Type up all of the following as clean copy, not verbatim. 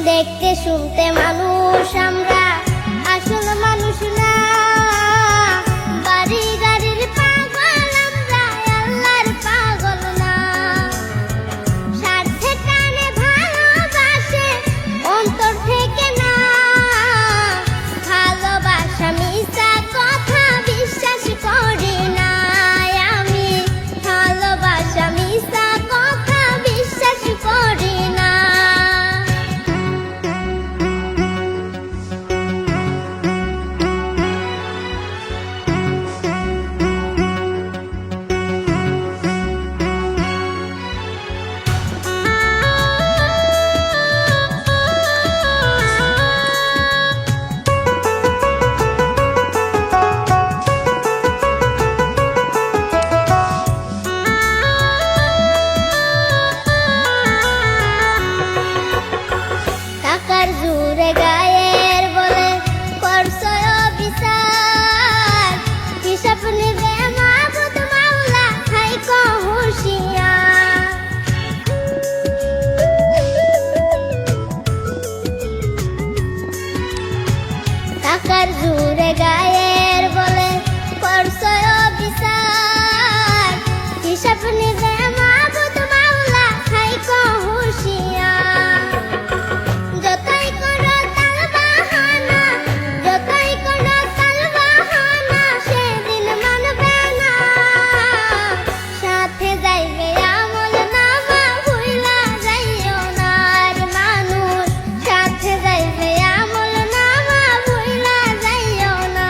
দেখতে শুনতে মানুষ আমরা, আসল মানুষ না। বাড়ি গাড়ির পাগল আমরা, আল্লাহর পাগল না। স্বার্থে টানে ভালোবাসে অন্তর থেকে না। ভালোবাসা মিছা কথা বিশ্বাস করি না আমি। ভালোবাসা মিছা কথা বিশ্বাস করি না। টাকার জোরে গায়ের বলে করছো বিচার। হিসাব নিবে মাবুদ মাওলা, থাইকো হুঁশিয়ার। টাকার জোরে গায়ের বলে করছো বিচার। হিসাব নিবে মাবুদ মাওলা, থাইকো হুঁশিয়ার। যতই করো তালবাহানা, যতই করো তালবাহানা, সেদিন মানবে না। সাথে যাইবে আমল নামা, ভুইলা যাইও না রে মানুষ। সাথে যাইবে আমল নামা, ভুইলা যাইও না।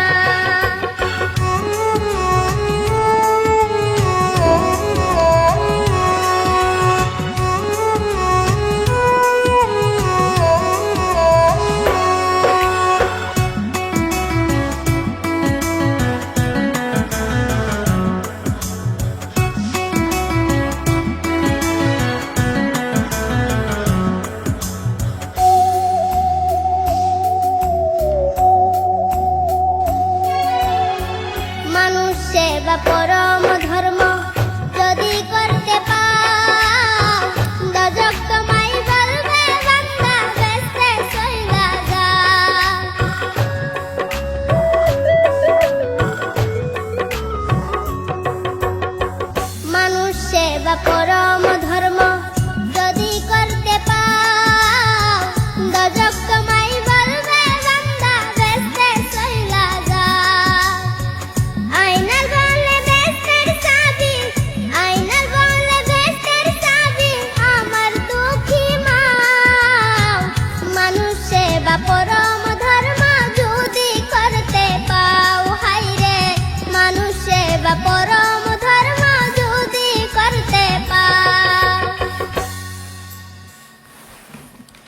মানুষ সেবা পরম ধর্ম যদি করতে পাও, দজক তোমায় বলবে বান্দা বেস্তে চইলা যা। মানুষ সেবা পরম ধর্ম